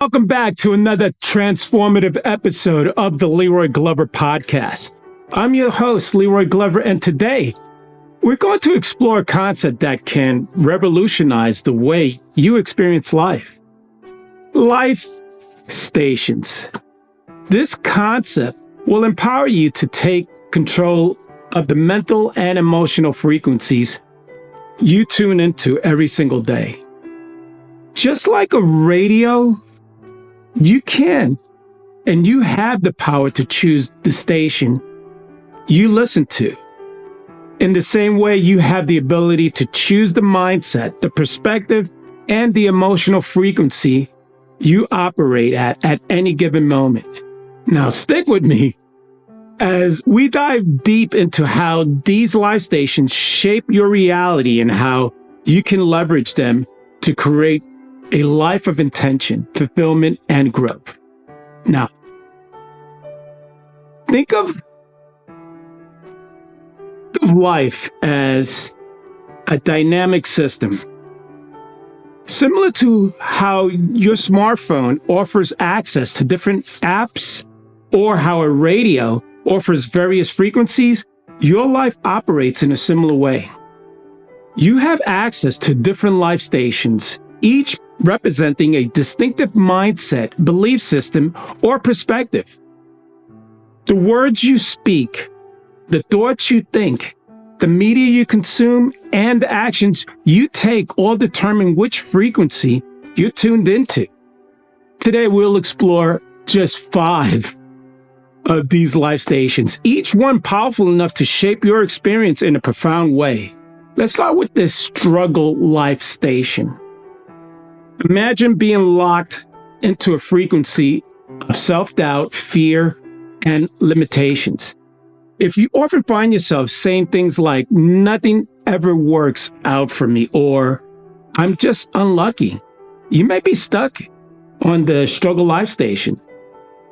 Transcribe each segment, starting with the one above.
Welcome back to another transformative episode of the Leroy Glover Podcast. I'm your host, Leroy Glover, and today we're going to explore a concept that can revolutionize the way you experience life. Life stations. This concept will empower you to take control of the mental and emotional frequencies you tune into every single day. Just like a radio, you can, and you have the power to choose the station you listen to. In the same way, you have the ability to choose the mindset, the perspective, and the emotional frequency you operate at any given moment. Now, stick with me as we dive deep into how these live stations shape your reality and how you can leverage them to create a life of intention, fulfillment, and growth. Now, think of life as a dynamic system. Similar to how your smartphone offers access to different apps or how a radio offers various frequencies, your life operates in a similar way. You have access to different life stations, each representing a distinctive mindset, belief system, or perspective. The words you speak, the thoughts you think, the media you consume, and the actions you take all determine which frequency you're tuned into. Today, we'll explore just 5 of these life stations, each one powerful enough to shape your experience in a profound way. Let's start with this struggle life station. Imagine being locked into a frequency of self-doubt, fear, and limitations. If you often find yourself saying things like, "Nothing ever works out for me," or "I'm just unlucky," you may be stuck on the struggle life station.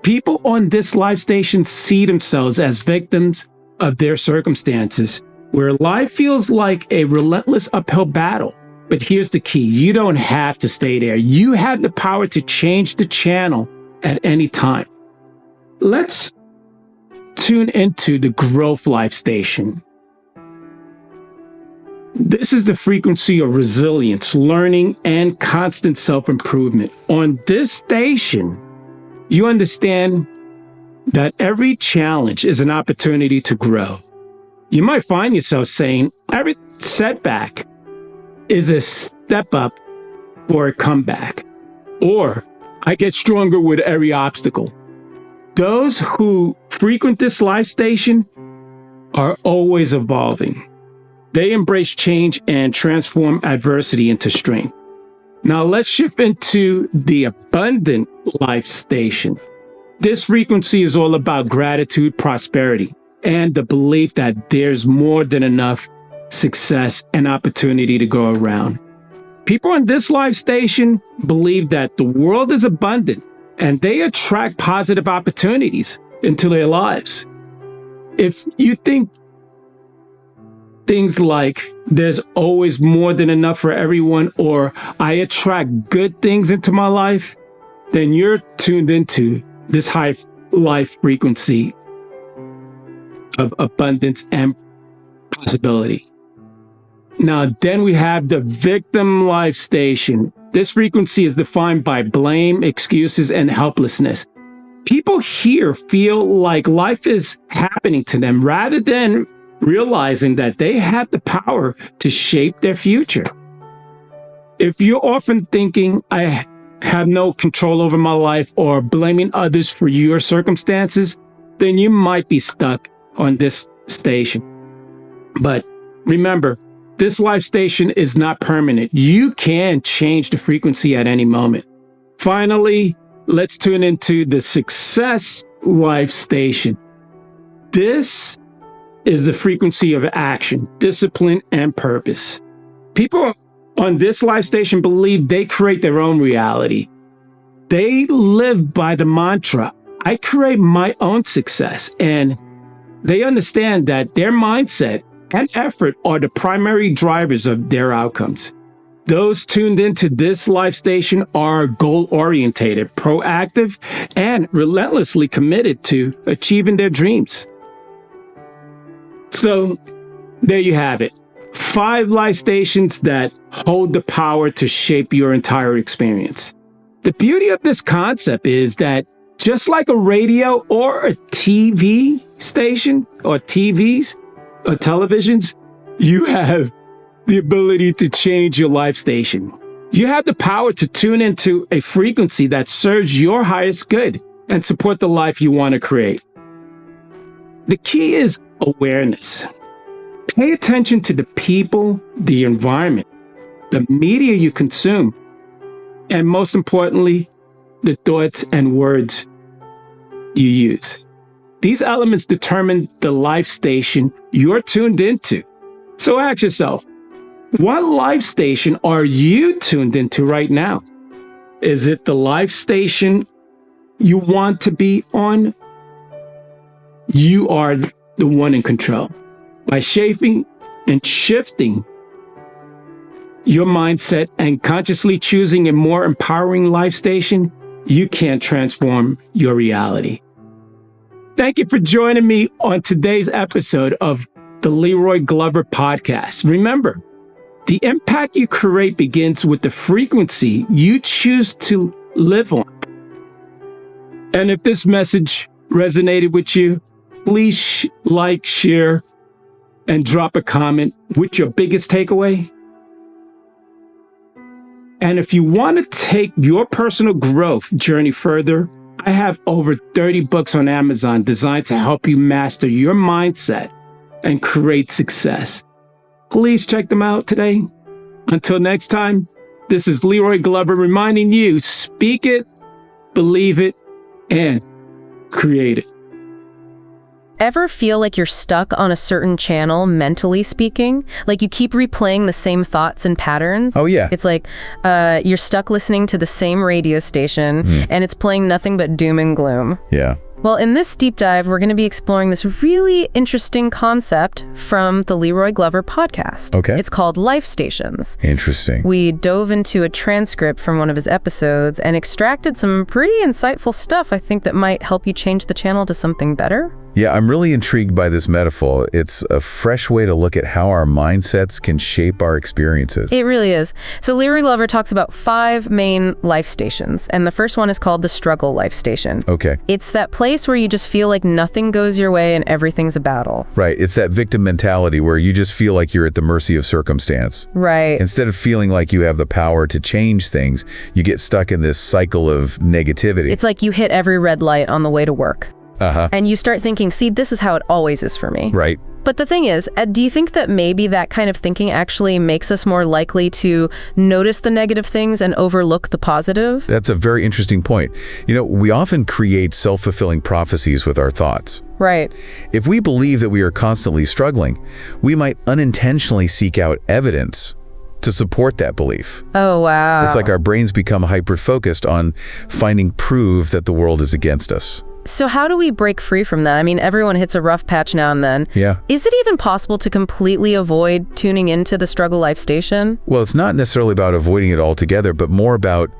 People on this life station see themselves as victims of their circumstances, where life feels like a relentless uphill battle. But here's the key. You don't have to stay there. You have the power to change the channel at any time. Let's tune into the growth life station. This is the frequency of resilience, learning, and constant self-improvement. On this station, you understand that every challenge is an opportunity to grow. You might find yourself saying, every setback is a step up for a comeback, or I get stronger with every obstacle. Those who frequent this life station are always evolving. They embrace change and transform adversity into strength. Now let's shift into the abundant life station. This frequency is all about gratitude, prosperity, and the belief that there's more than enough success and opportunity to go around. People in this life station believe that the world is abundant and they attract positive opportunities into their lives. If you think things like there's always more than enough for everyone, or I attract good things into my life, then you're tuned into this high life frequency of abundance and possibility. Now, then we have the victim life station. This frequency is defined by blame, excuses, and helplessness. People here feel like life is happening to them rather than realizing that they have the power to shape their future. If you're often thinking, I have no control over my life, or blaming others for your circumstances, then you might be stuck on this station. But remember, this life station is not permanent. You can change the frequency at any moment. Finally, let's tune into the success life station. This is the frequency of action, discipline, and purpose. People on this life station believe they create their own reality. They live by the mantra, I create my own success, and they understand that their mindset and effort are the primary drivers of their outcomes. Those tuned into this life station are goal-oriented, proactive, and relentlessly committed to achieving their dreams. So, there you have it. 5 life stations that hold the power to shape your entire experience. The beauty of this concept is that just like a radio or a TV station or TVs or televisions, you have the ability to change your life station. You have the power to tune into a frequency that serves your highest good and support the life you want to create. The key is awareness. Pay attention to the people, the environment, the media you consume, and most importantly, the thoughts and words you use. These elements determine the life station you're tuned into. So ask yourself, what life station are you tuned into right now? Is it the life station you want to be on? You are the one in control. By shaping and shifting your mindset and consciously choosing a more empowering life station, you can transform your reality. Thank you for joining me on today's episode of the Leroy Glover Podcast. Remember, the impact you create begins with the frequency you choose to live on. And if this message resonated with you, please like, share, and drop a comment with your biggest takeaway. And if you want to take your personal growth journey further, I have over 30 books on Amazon designed to help you master your mindset and create success. Please check them out today. Until next time, this is Leroy Glover reminding you, speak it, believe it, and create it. Ever feel like you're stuck on a certain channel, mentally speaking? Like you keep replaying the same thoughts and patterns? Oh, yeah. It's like you're stuck listening to the same radio station, and it's playing nothing but doom and gloom. Yeah. Well, in this deep dive, we're going to be exploring this really interesting concept from the Leroy Glover Podcast. Okay. It's called Life Stations. Interesting. We dove into a transcript from one of his episodes and extracted some pretty insightful stuff, I think, that might help you change the channel to something better. Yeah, I'm really intrigued by this metaphor. It's a fresh way to look at how our mindsets can shape our experiences. It really is. So Leroy Glover talks about 5 main life stations, and the first one is called the struggle life station. Okay. It's that place where you just feel like nothing goes your way and everything's a battle. Right. It's that victim mentality where you just feel like you're at the mercy of circumstance. Right. Instead of feeling like you have the power to change things, you get stuck in this cycle of negativity. It's like you hit every red light on the way to work. And you start thinking, see, this is how it always is for me. Right. But the thing is, do you think that maybe that kind of thinking actually makes us more likely to notice the negative things and overlook the positive? That's a very interesting point. You know, we often create self-fulfilling prophecies with our thoughts. Right. If we believe that we are constantly struggling, we might unintentionally seek out evidence to support that belief. Oh, wow. It's like our brains become hyper-focused on finding proof that the world is against us. So how do we break free from that? I mean, everyone hits a rough patch now and then. Yeah. Is it even possible to completely avoid tuning into the struggle life station? Well, it's not necessarily about avoiding it altogether, but more about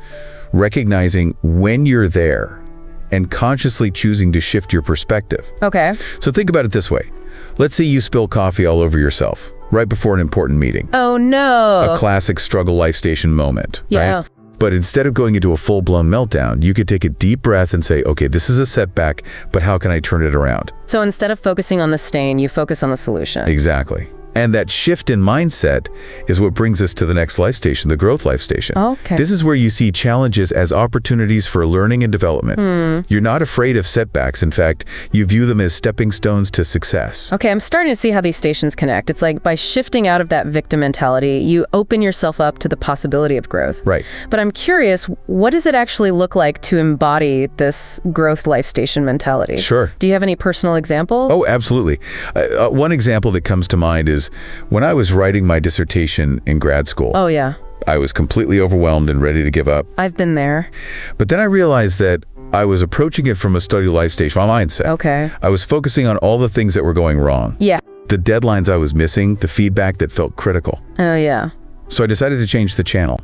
recognizing when you're there and consciously choosing to shift your perspective. Okay. So think about it this way. Let's say you spill coffee all over yourself right before an important meeting. Oh, no. A classic struggle life station moment. Yeah. Right? But instead of going into a full-blown meltdown, you could take a deep breath and say, okay, this is a setback, but how can I turn it around? So instead of focusing on the stain, you focus on the solution. Exactly. And that shift in mindset is what brings us to the next life station, the growth life station. Okay. This is where you see challenges as opportunities for learning and development. You're not afraid of setbacks. In fact, you view them as stepping stones to success. Okay, I'm starting to see how these stations connect. It's like by shifting out of that victim mentality, you open yourself up to the possibility of growth. Right. But I'm curious, what does it actually look like to embody this growth life station mentality? Sure. Do you have any personal examples? Oh, absolutely. One example that comes to mind is when I was writing my dissertation in grad school. Oh, yeah. I was completely overwhelmed and ready to give up. I've been there. But then I realized that I was approaching it from a study life station mindset. Okay. I was focusing on all the things that were going wrong. Yeah. The deadlines I was missing, the feedback that felt critical. Oh, yeah. So I decided to change the channel.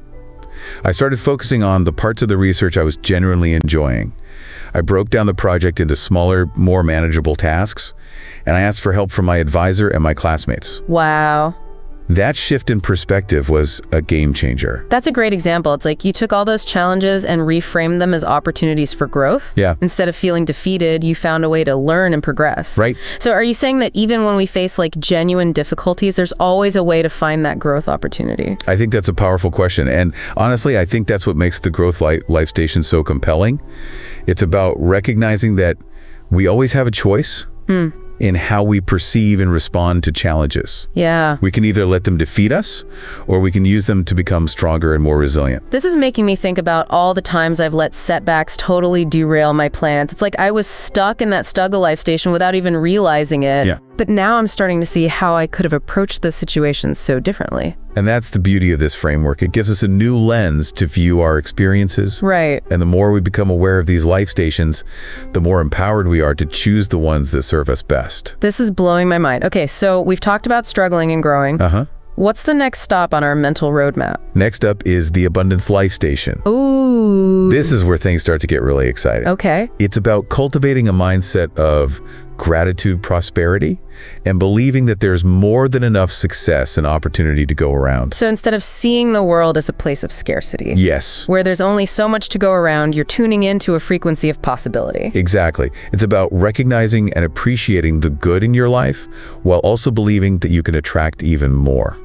I started focusing on the parts of the research I was genuinely enjoying. I broke down the project into smaller, more manageable tasks, and I asked for help from my advisor and my classmates. Wow. That shift in perspective was a game changer. That's a great example. It's like you took all those challenges and reframed them as opportunities for growth. Yeah. Instead of feeling defeated, you found a way to learn and progress. Right. So are you saying that even when we face like genuine difficulties, there's always a way to find that growth opportunity? I think that's a powerful question. And honestly, I think that's what makes the Growth Life Station so compelling. It's about recognizing that we always have a choice in how we perceive and respond to challenges. Yeah. We can either let them defeat us, or we can use them to become stronger and more resilient. This is making me think about all the times I've let setbacks totally derail my plans. It's like I was stuck in that Stuggle Life Station without even realizing it. Yeah. But now I'm starting to see how I could have approached the situations so differently. And that's the beauty of this framework. It gives us a new lens to view our experiences. Right. And the more we become aware of these life stations, the more empowered we are to choose the ones that serve us best. This is blowing my mind. Okay, so we've talked about struggling and growing. What's the next stop on our mental roadmap? Next up is the Abundance Life Station. Ooh. This is where things start to get really exciting. Okay. It's about cultivating a mindset of gratitude, prosperity, and believing that there's more than enough success and opportunity to go around. So instead of seeing the world as a place of scarcity, Yes. where there's only so much to go around, you're tuning into a frequency of possibility. Exactly. It's about recognizing and appreciating the good in your life while also believing that you can attract even more.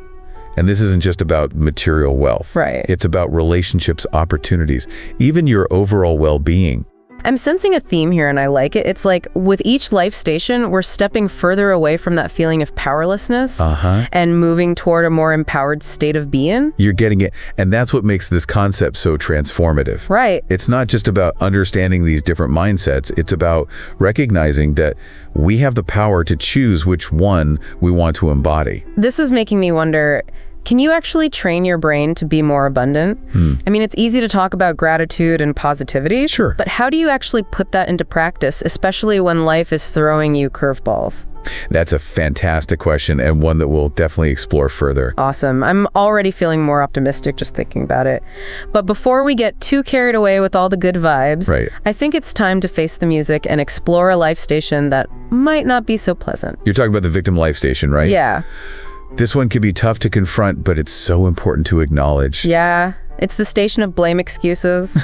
And this isn't just about material wealth. Right. It's about relationships, opportunities, even your overall well-being. I'm sensing a theme here and I like it. It's like with each life station, we're stepping further away from that feeling of powerlessness and moving toward a more empowered state of being. You're getting it. And that's what makes this concept so transformative. Right. It's not just about understanding these different mindsets. It's about recognizing that we have the power to choose which one we want to embody. This is making me wonder, can you actually train your brain to be more abundant? I mean, it's easy to talk about gratitude and positivity. Sure. But how do you actually put that into practice, especially when life is throwing you curveballs? That's a fantastic question, and one that we'll definitely explore further. Awesome. I'm already feeling more optimistic just thinking about it. But before we get too carried away with all the good vibes, Right. I think it's time to face the music and explore a life station that might not be so pleasant. You're talking about the Victim Life Station, right? Yeah. This one can be tough to confront, but it's so important to acknowledge. Yeah. It's the station of blame excuses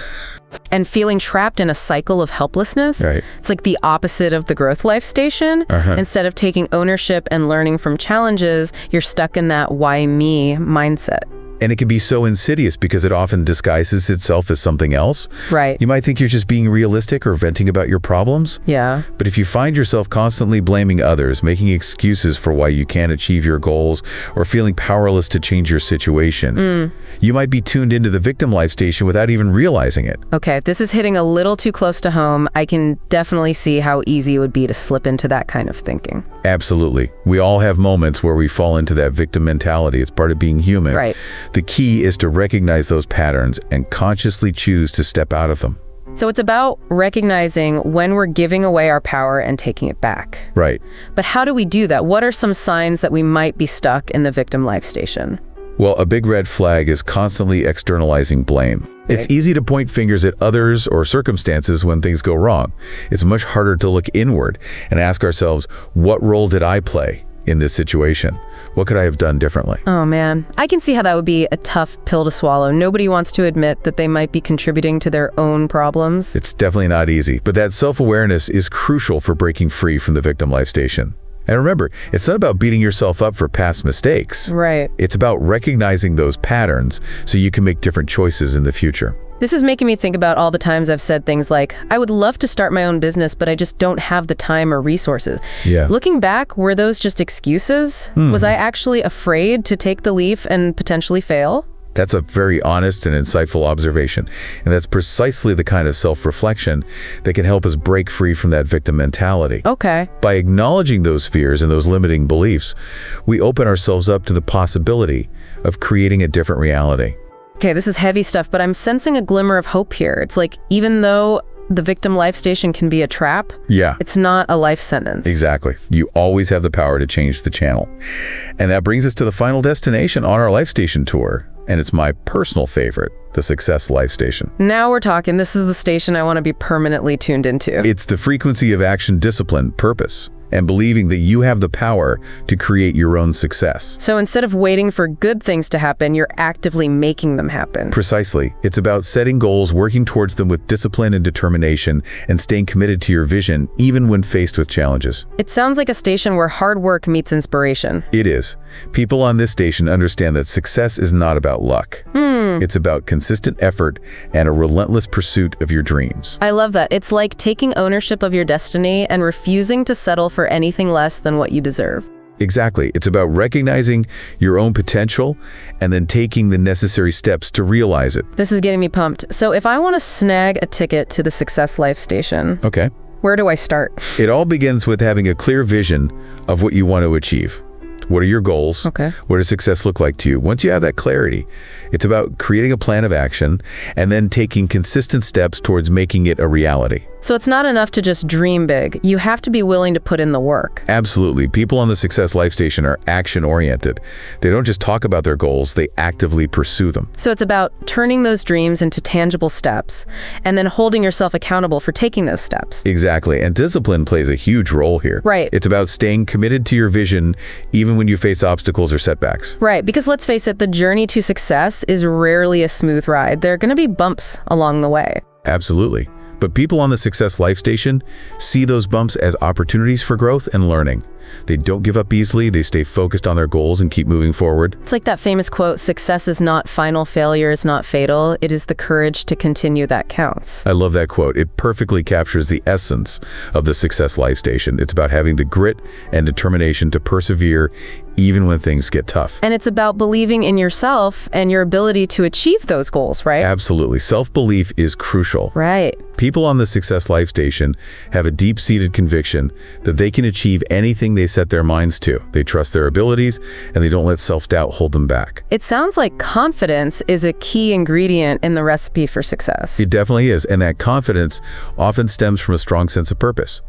and feeling trapped in a cycle of helplessness. Right. It's like the opposite of the growth life station. Instead of taking ownership and learning from challenges, you're stuck in that why me mindset. And it can be so insidious because it often disguises itself as something else. Right. You might think you're just being realistic or venting about your problems. Yeah. But if you find yourself constantly blaming others, making excuses for why you can't achieve your goals, or feeling powerless to change your situation, you might be tuned into the Victim Life Station without even realizing it. Okay, this is hitting a little too close to home. I can definitely see how easy it would be to slip into that kind of thinking. Absolutely. We all have moments where we fall into that victim mentality. It's part of being human. Right. The key is to recognize those patterns and consciously choose to step out of them. So it's about recognizing when we're giving away our power and taking it back. Right. But how do we do that? What are some signs that we might be stuck in the victim life station? Well, a big red flag is constantly externalizing blame. It's easy to point fingers at others or circumstances when things go wrong. It's much harder to look inward and ask ourselves, what role did I play in this situation? What could I have done differently? Oh man, I can see how that would be a tough pill to swallow. Nobody wants to admit that they might be contributing to their own problems. It's definitely not easy, but that self-awareness is crucial for breaking free from the victim life station. And remember, it's not about beating yourself up for past mistakes. Right. It's about recognizing those patterns so you can make different choices in the future. This is making me think about all the times I've said things like, I would love to start my own business, but I just don't have the time or resources. Yeah. Looking back, were those just excuses? Was I actually afraid to take the leap and potentially fail? That's a very honest and insightful observation. And that's precisely the kind of self-reflection that can help us break free from that victim mentality. Okay. By acknowledging those fears and those limiting beliefs, we open ourselves up to the possibility of creating a different reality. Okay, this is heavy stuff, but I'm sensing a glimmer of hope here. It's like, even though the victim life station can be a trap. Yeah. It's not a life sentence. Exactly. You always have the power to change the channel. And that brings us to the final destination on our life station tour. And it's my personal favorite, the Success Life Station. Now we're talking. This is the station I want to be permanently tuned into. It's the frequency of action, discipline, purpose, and believing that you have the power to create your own success. So instead of waiting for good things to happen, you're actively making them happen. Precisely. It's about setting goals, working towards them with discipline and determination, and staying committed to your vision, even when faced with challenges. It sounds like a station where hard work meets inspiration. It is. People on this station understand that success is not about luck. It's about consistent effort and a relentless pursuit of your dreams. I love that. It's like taking ownership of your destiny and refusing to settle for anything less than what you deserve. Exactly. It's about recognizing your own potential and then taking the necessary steps to realize it. This is getting me pumped. So if I want to snag a ticket to the Success Life Station, Okay. where do I start? It all begins with having a clear vision of what you want to achieve. What are your goals? Okay. What does success look like to you? Once you have that clarity, it's about creating a plan of action and then taking consistent steps towards making it a reality. So it's not enough to just dream big. You have to be willing to put in the work. Absolutely. People on the Success Life Station are action-oriented. They don't just talk about their goals, they actively pursue them. So it's about turning those dreams into tangible steps and then holding yourself accountable for taking those steps. Exactly. And discipline plays a huge role here. Right. It's about staying committed to your vision even when you face obstacles or setbacks. Right, because let's face it, the journey to success is rarely a smooth ride. There are going to be bumps along the way. Absolutely. But people on the Success Life Station see those bumps as opportunities for growth and learning. They don't give up easily, they stay focused on their goals and keep moving forward. It's like that famous quote, success is not final, failure is not fatal. It is the courage to continue that counts. I love that quote. It perfectly captures the essence of the Success Life Station. It's about having the grit and determination to persevere even when things get tough. And it's about believing in yourself and your ability to achieve those goals, right? Absolutely. Self-belief is crucial. Right. People on the Success Life Station have a deep-seated conviction that they can achieve anything they set their minds to. They trust their abilities, and they don't let self-doubt hold them back. It sounds like confidence is a key ingredient in the recipe for success. It definitely is, and that confidence often stems from a strong sense of purpose.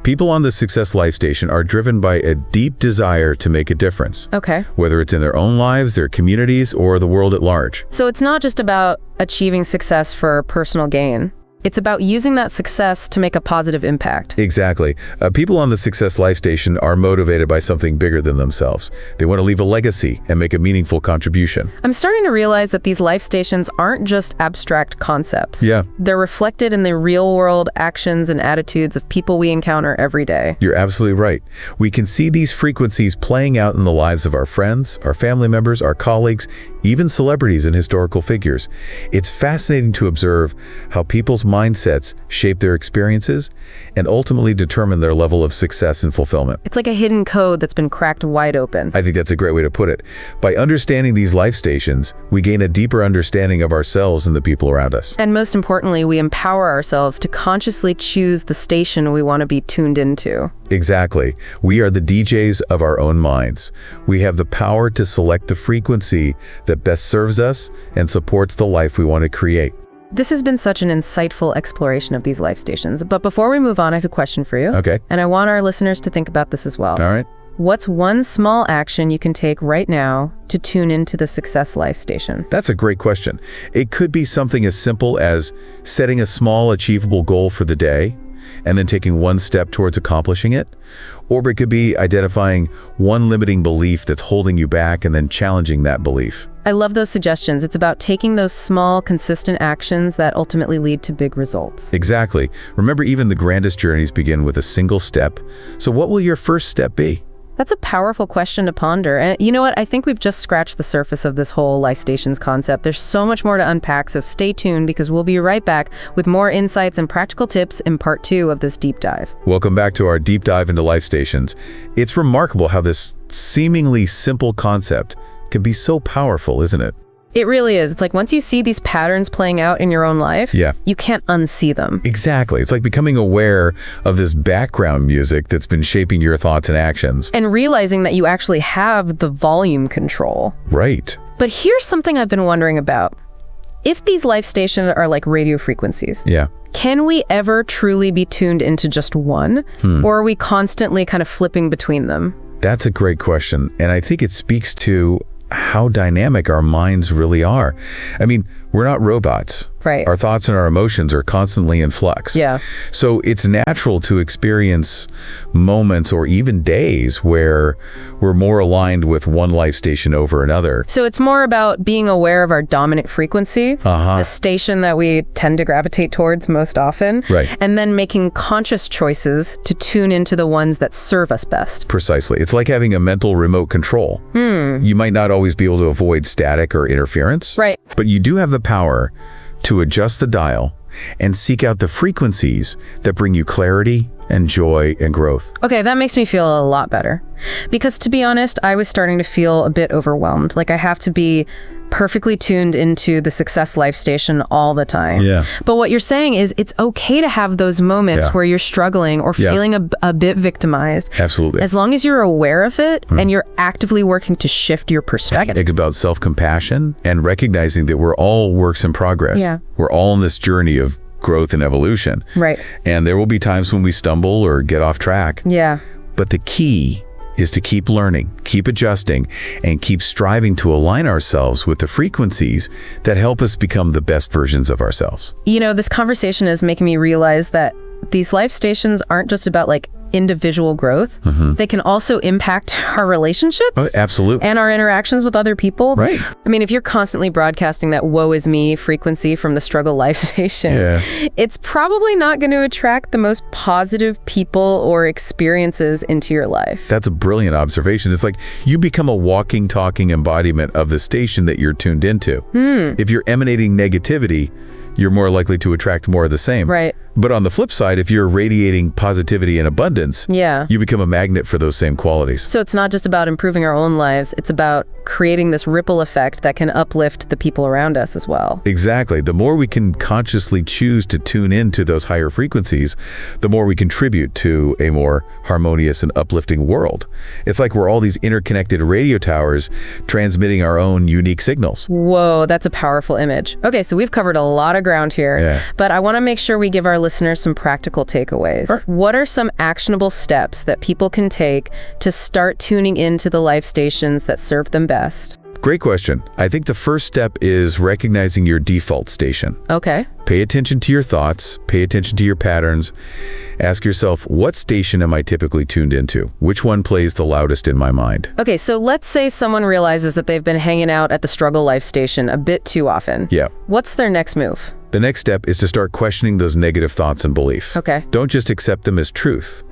People on the Success Life Station are driven by a deep desire to make a difference. Okay. Whether it's in their own lives, their communities, or the world at large. So it's not just about achieving success for personal gain. It's about using that success to make a positive impact. Exactly. People on the Success Life Station are motivated by something bigger than themselves. They want to leave a legacy and make a meaningful contribution. I'm starting to realize that these life stations aren't just abstract concepts. Yeah. They're reflected in the real-world actions and attitudes of people we encounter every day. You're absolutely right. We can see these frequencies playing out in the lives of our friends, our family members, our colleagues, even celebrities and historical figures. It's fascinating to observe how people's mindsets shape their experiences and ultimately determine their level of success and fulfillment. It's like a hidden code that's been cracked wide open. I think that's a great way to put it. By understanding these life stations, we gain a deeper understanding of ourselves and the people around us. And most importantly, we empower ourselves to consciously choose the station we want to be tuned into. Exactly. We are the DJs of our own minds. We have the power to select the frequency that best serves us and supports the life we want to create. This has been such an insightful exploration of these life stations. But before we move on, I have a question for you. Okay. And I want our listeners to think about this as well. All right. What's one small action you can take right now to tune into the Success Life Station? That's a great question. It could be something as simple as setting a small, achievable goal for the day and then taking one step towards accomplishing it. Or it could be identifying one limiting belief that's holding you back and then challenging that belief. I love those suggestions. It's about taking those small, consistent actions that ultimately lead to big results. Exactly. Remember, even the grandest journeys begin with a single step. So what will your first step be? That's a powerful question to ponder. And you know what? I think we've just scratched the surface of this whole life stations concept. There's so much more to unpack, so stay tuned because we'll be right back with more insights and practical tips in part 2 of this deep dive. Welcome back to our deep dive into life stations. It's remarkable how this seemingly simple concept can be so powerful, isn't it? It really is. It's like once you see these patterns playing out in your own life, you can't unsee them. Exactly. It's like becoming aware of this background music that's been shaping your thoughts and actions. And realizing that you actually have the volume control. Right. But here's something I've been wondering about. If these life stations are like radio frequencies, Yeah. can we ever truly be tuned into just one? Or are we constantly kind of flipping between them? That's a great question. And I think it speaks to how dynamic our minds really are. I mean, we're not robots. Right. Our thoughts and our emotions are constantly in flux. Yeah. So it's natural to experience moments or even days where we're more aligned with one life station over another. So it's more about being aware of our dominant frequency, the station that we tend to gravitate towards most often, Right. and then making conscious choices to tune into the ones that serve us best. Precisely. It's like having a mental remote control. You might not always be able to avoid static or interference. Right. But you do have the power to adjust the dial and seek out the frequencies that bring you clarity and joy and growth. Okay, that makes me feel a lot better. Because to be honest, I was starting to feel a bit overwhelmed. Like I have to be perfectly tuned into the success life station all the time. Yeah. But what you're saying is it's okay to have those moments Yeah. where you're struggling or Yeah. feeling a bit victimized. Absolutely. As long as you're aware of it and you're actively working to shift your perspective. It's about self-compassion and recognizing that we're all works in progress. Yeah. We're all on this journey of growth and evolution. Right. And there will be times when we stumble or get off track. Yeah. But the key is to keep learning, keep adjusting, and keep striving to align ourselves with the frequencies that help us become the best versions of ourselves. You know, this conversation is making me realize that these life stations aren't just about like individual growth. They can also impact our relationships. Oh, absolutely. And our interactions with other people. Right. I mean, if you're constantly broadcasting that woe is me frequency from the struggle life station, Yeah. it's probably not going to attract the most positive people or experiences into your life. That's a brilliant observation. It's like you become a walking, talking embodiment of the station that you're tuned into. If you're emanating negativity, you're more likely to attract more of the same. Right. But on the flip side, if you're radiating positivity and abundance, Yeah. you become a magnet for those same qualities. So it's not just about improving our own lives, it's about creating this ripple effect that can uplift the people around us as well. Exactly. The more we can consciously choose to tune into those higher frequencies, the more we contribute to a more harmonious and uplifting world. It's like we're all these interconnected radio towers transmitting our own unique signals. Whoa, that's a powerful image. Okay, so we've covered a lot of ground here, Yeah. but I want to make sure we give our listeners some practical takeaways. Sure. What are some actionable steps that people can take to start tuning into the life stations that serve them best? Great question. I think the first step is recognizing your default station. Okay. Pay attention to your thoughts, pay attention to your patterns. Ask yourself, what station am I typically tuned into? Which one plays the loudest in my mind? Okay, so let's say someone realizes that they've been hanging out at the struggle life station a bit too often. Yeah. What's their next move? The next step is to start questioning those negative thoughts and beliefs. Okay. Don't just accept them as truth.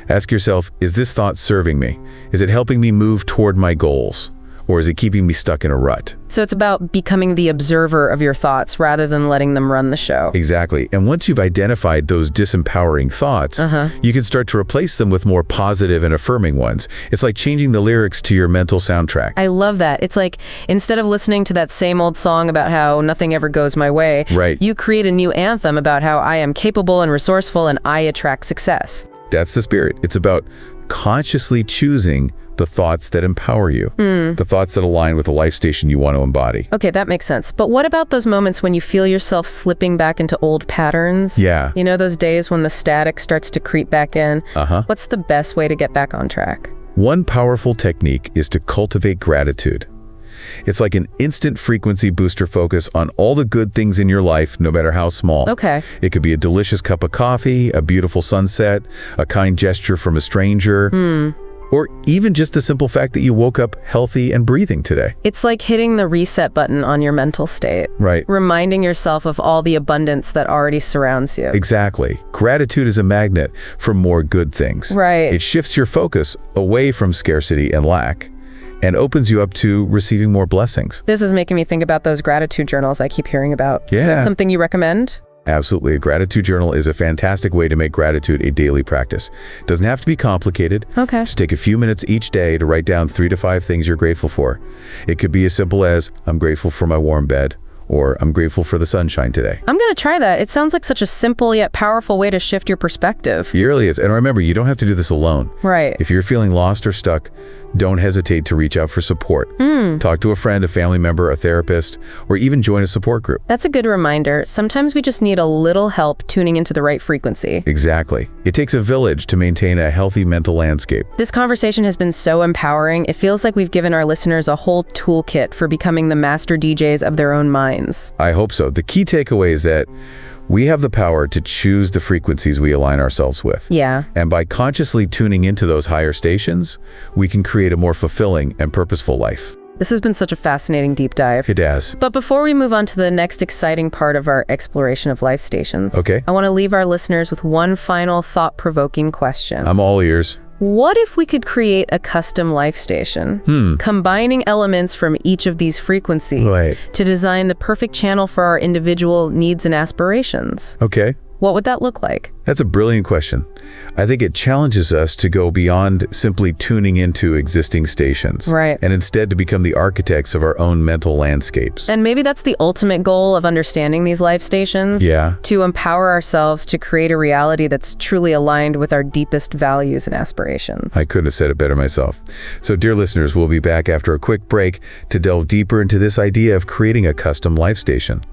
Ask yourself, is this thought serving me? Is it helping me move toward my goals? Or is it keeping me stuck in a rut? So it's about becoming the observer of your thoughts rather than letting them run the show. Exactly. And once you've identified those disempowering thoughts, you can start to replace them with more positive and affirming ones. It's like changing the lyrics to your mental soundtrack. I love that. It's like instead of listening to that same old song about how nothing ever goes my way, Right. you create a new anthem about how I am capable and resourceful and I attract success. That's the spirit. It's about consciously choosing the thoughts that empower you, the thoughts that align with the life station you want to embody. Okay, that makes sense. But what about those moments when you feel yourself slipping back into old patterns? Yeah. You know, those days when the static starts to creep back in? Uh-huh. What's the best way to get back on track? One powerful technique is to cultivate gratitude. It's like an instant frequency booster focus on all the good things in your life, no matter how small. Okay. It could be a delicious cup of coffee, a beautiful sunset, a kind gesture from a stranger, or even just the simple fact that you woke up healthy and breathing today. It's like hitting the reset button on your mental state. Right. Reminding yourself of all the abundance that already surrounds you. Exactly. Gratitude is a magnet for more good things. Right. It shifts your focus away from scarcity and lack and opens you up to receiving more blessings. This is making me think about those gratitude journals I keep hearing about. Is Yeah. that something you recommend? Absolutely. A gratitude journal is a fantastic way to make gratitude a daily practice. It doesn't have to be complicated. Okay. Just take a few minutes each day to write down 3 to 5 things you're grateful for. It could be as simple as, I'm grateful for my warm bed, or I'm grateful for the sunshine today. I'm going to try that. It sounds like such a simple yet powerful way to shift your perspective. It really is. And remember, you don't have to do this alone. Right. If you're feeling lost or stuck, don't hesitate to reach out for support. Talk to a friend, a family member, a therapist, or even join a support group. That's a good reminder. Sometimes we just need a little help tuning into the right frequency. Exactly. It takes a village to maintain a healthy mental landscape. This conversation has been so empowering. It feels like we've given our listeners a whole toolkit for becoming the master DJs of their own minds. I hope so. The key takeaway is that we have the power to choose the frequencies we align ourselves with. Yeah. And by consciously tuning into those higher stations, we can create a more fulfilling and purposeful life. This has been such a fascinating deep dive. It has. But before we move on to the next exciting part of our exploration of life stations, Okay. I want to leave our listeners with one final thought-provoking question. I'm all ears. What if we could create a custom life station, combining elements from each of these frequencies Right. to design the perfect channel for our individual needs and aspirations? Okay. What would that look like? That's a brilliant question. I think it challenges us to go beyond simply tuning into existing stations. Right. And instead to become the architects of our own mental landscapes. And maybe that's the ultimate goal of understanding these life stations. Yeah. To empower ourselves to create a reality that's truly aligned with our deepest values and aspirations. I couldn't have said it better myself. So, dear listeners, we'll be back after a quick break to delve deeper into this idea of creating a custom life station.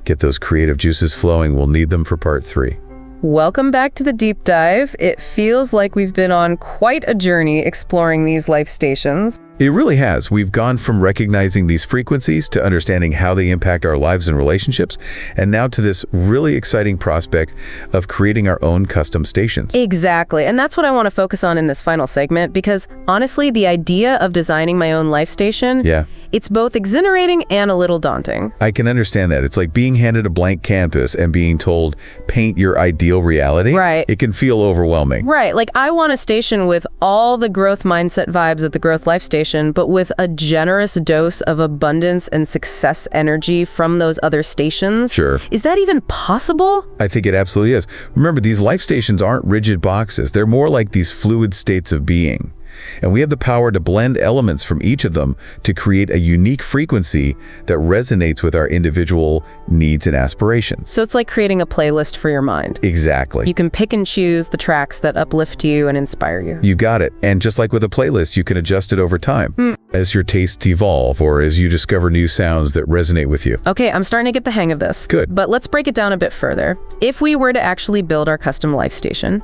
Get those creative juices flowing. We'll need them for part 3. Welcome back to the deep dive. It feels like we've been on quite a journey exploring these life stations. It really has. We've gone from recognizing these frequencies to understanding how they impact our lives and relationships, and now to this really exciting prospect of creating our own custom stations. Exactly. And that's what I want to focus on in this final segment, because honestly, the idea of designing my own life station, it's both exhilarating and a little daunting. I can understand that. It's like being handed a blank canvas and being told, paint your ideal reality. Right. It can feel overwhelming. Right. Like, I want a station with all the growth mindset vibes of the growth life station, but with a generous dose of abundance and success energy from those other stations. Sure. Is that even possible? I think it absolutely is. Remember, these life stations aren't rigid boxes. They're more like these fluid states of being. And we have the power to blend elements from each of them to create a unique frequency that resonates with our individual needs and aspirations. So it's like creating a playlist for your mind. Exactly. You can pick and choose the tracks that uplift you and inspire you. You got it. And just like with a playlist, you can adjust it over time as your tastes evolve or as you discover new sounds that resonate with you. Okay, I'm starting to get the hang of this. Good. But let's break it down a bit further. If we were to actually build our custom life station,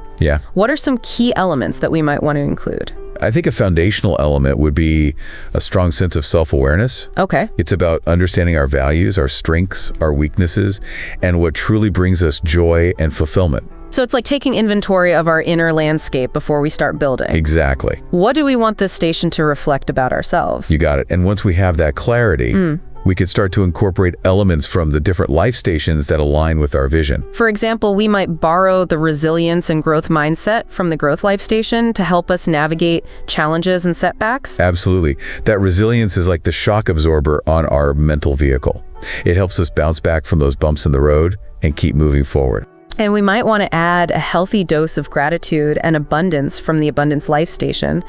what are some key elements that we might want to include? I think a foundational element would be a strong sense of self-awareness. Okay. It's about understanding our values, our strengths, our weaknesses, and what truly brings us joy and fulfillment. So it's like taking inventory of our inner landscape before we start building. Exactly. What do we want this station to reflect about ourselves? You got it. And once we have that clarity, we could start to incorporate elements from the different life stations that align with our vision. For example, we might borrow the resilience and growth mindset from the growth life station to help us navigate challenges and setbacks. Absolutely. That resilience is like the shock absorber on our mental vehicle. It helps us bounce back from those bumps in the road and keep moving forward. And we might want to add a healthy dose of gratitude and abundance from the Abundance Life Station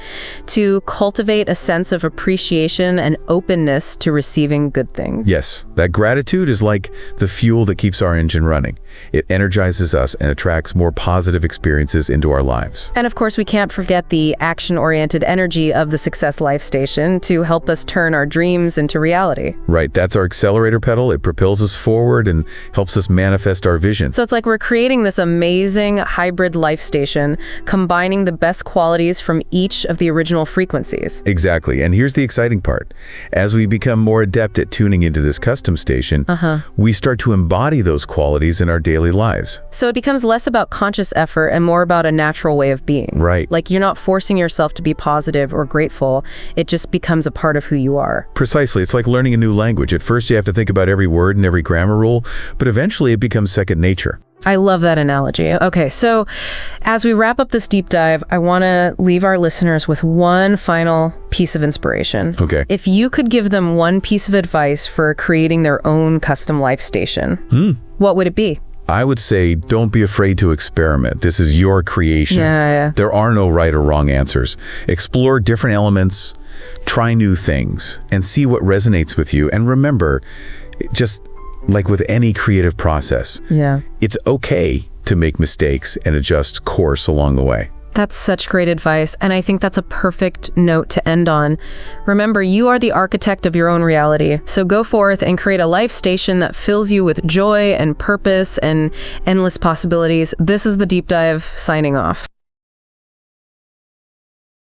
to cultivate a sense of appreciation and openness to receiving good things. Yes, that gratitude is like the fuel that keeps our engine running. It energizes us and attracts more positive experiences into our lives. And of course, we can't forget the action-oriented energy of the Success Life Station to help us turn our dreams into reality. Right, that's our accelerator pedal. It propels us forward and helps us manifest our vision. So it's like we're creating this amazing hybrid life station, combining the best qualities from each of the original frequencies. Exactly. And here's the exciting part. As we become more adept at tuning into this custom station, we start to embody those qualities in our daily lives. So it becomes less about conscious effort and more about a natural way of being. Right. Like, you're not forcing yourself to be positive or grateful. It just becomes a part of who you are. Precisely. It's like learning a new language. At first, you have to think about every word and every grammar rule, but eventually it becomes second nature. I love that analogy. Okay, so as we wrap up this deep dive, I want to leave our listeners with one final piece of inspiration. Okay. If you could give them one piece of advice for creating their own custom life station, what would it be? I would say don't be afraid to experiment. This is your creation. Yeah. There are no right or wrong answers. Explore different elements, try new things, and see what resonates with you. And remember, just Like with any creative process, it's okay to make mistakes and adjust course along the way. That's such great advice, and I think that's a perfect note to end on. Remember, you are the architect of your own reality, so go forth and create a life station that fills you with joy and purpose and endless possibilities. This is The Deep Dive, signing off.